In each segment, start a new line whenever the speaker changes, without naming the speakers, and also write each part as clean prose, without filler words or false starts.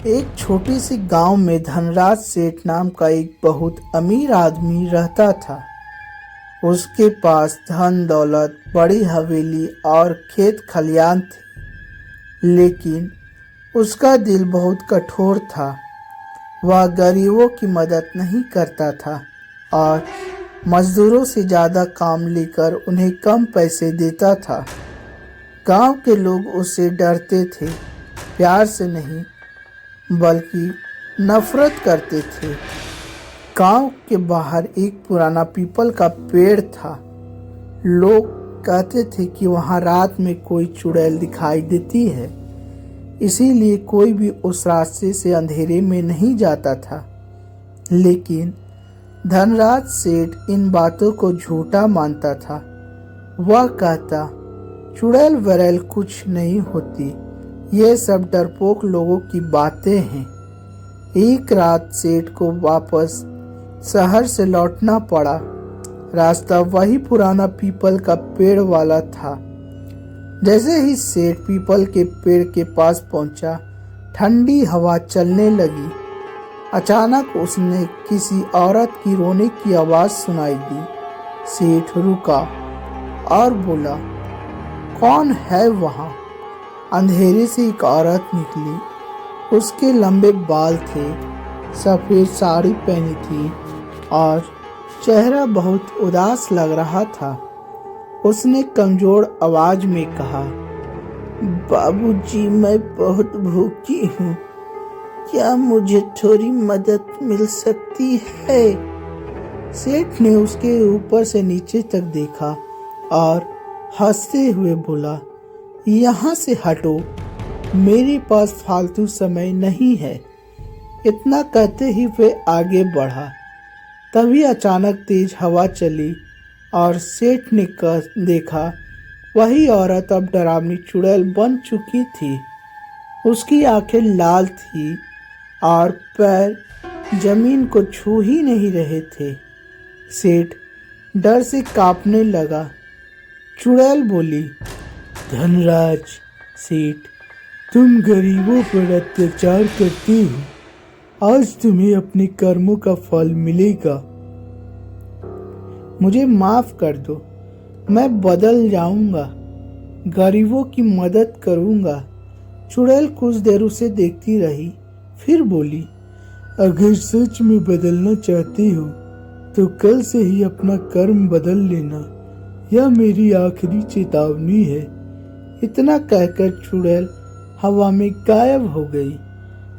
एक छोटी सी गांव में धनराज सेठ नाम का एक बहुत अमीर आदमी रहता था। उसके पास धन दौलत, बड़ी हवेली और खेत खलियान थे, लेकिन उसका दिल बहुत कठोर था। वह गरीबों की मदद नहीं करता था और मजदूरों से ज़्यादा काम लेकर उन्हें कम पैसे देता था। गांव के लोग उससे डरते थे, प्यार से नहीं बल्कि नफरत करते थे। गांव के बाहर एक पुराना पीपल का पेड़ था। लोग कहते थे कि वहां रात में कोई चुड़ैल दिखाई देती है, इसीलिए कोई भी उस रास्ते से अंधेरे में नहीं जाता था। लेकिन धनराज सेठ इन बातों को झूठा मानता था। वह कहता, चुड़ैल वुड़ैल कुछ नहीं होती, ये सब डरपोक लोगों की बातें हैं। एक रात सेठ को वापस शहर से लौटना पड़ा। रास्ता वही पुराना पीपल का पेड़ वाला था। जैसे ही सेठ पीपल के पेड़ के पास पहुंचा, ठंडी हवा चलने लगी। अचानक उसने किसी औरत की रोने की आवाज सुनाई दी। सेठ रुका और बोला, कौन है वहाँ? अंधेरे से एक औरत निकली। उसके लंबे बाल थे, सफेद साड़ी पहनी थी और चेहरा बहुत उदास लग रहा था। उसने कमजोर आवाज में कहा, बाबूजी, मैं बहुत भूखी हूँ, क्या मुझे थोड़ी मदद मिल सकती है? सेठ ने उसके ऊपर से नीचे तक देखा और हंसते हुए बोला, यहाँ से हटो, मेरे पास फालतू समय नहीं है। इतना कहते ही वे आगे बढ़ा। तभी अचानक तेज हवा चली और सेठ ने देखा, वही औरत अब डरावनी चुड़ैल बन चुकी थी। उसकी आंखें लाल थी और पैर जमीन को छू ही नहीं रहे थे। सेठ डर से कांपने लगा। चुड़ैल बोली, धनराज सेठ, तुम गरीबों पर अत्याचार करते हो, आज तुम्हें अपने कर्मों का फल मिलेगा। मुझे माफ कर दो, मैं बदल जाऊंगा, गरीबों की मदद करूंगा। चुड़ैल कुछ देर उसे देखती रही, फिर बोली, अगर सच में बदलना चाहते हो तो कल से ही अपना कर्म बदल लेना, यह मेरी आखिरी चेतावनी है। इतना कहकर चुड़ैल हवा में गायब हो गई।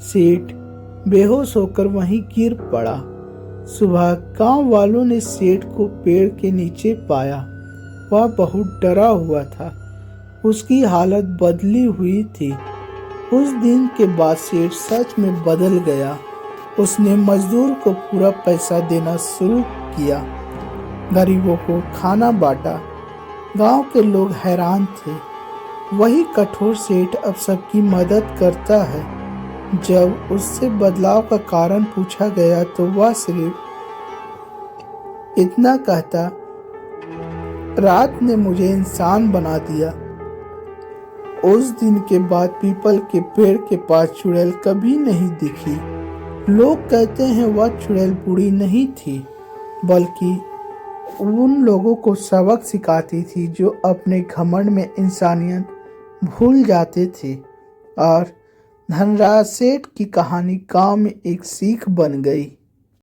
सेठ बेहोश होकर वहीं गिर पड़ा। सुबह गांव वालों ने सेठ को पेड़ के नीचे पाया। वह बहुत डरा हुआ था, उसकी हालत बदली हुई थी। उस दिन के बाद सेठ सच में बदल गया। उसने मजदूर को पूरा पैसा देना शुरू किया, गरीबों को खाना बांटा। गांव के लोग हैरान थे, वही कठोर सेठ अब सबकी मदद करता है। जब उससे बदलाव का कारण पूछा गया तो वह सिर्फ इतना कहता, रात ने मुझे इंसान बना दिया। उस दिन के बाद पीपल के पेड़ के पास चुड़ैल कभी नहीं दिखी। लोग कहते हैं वह चुड़ैल बुरी नहीं थी, बल्कि उन लोगों को सबक सिखाती थी जो अपने घमंड में इंसानियत भूल जाते थे। और धनराज सेठ की कहानी गांव में एक सीख बन गई।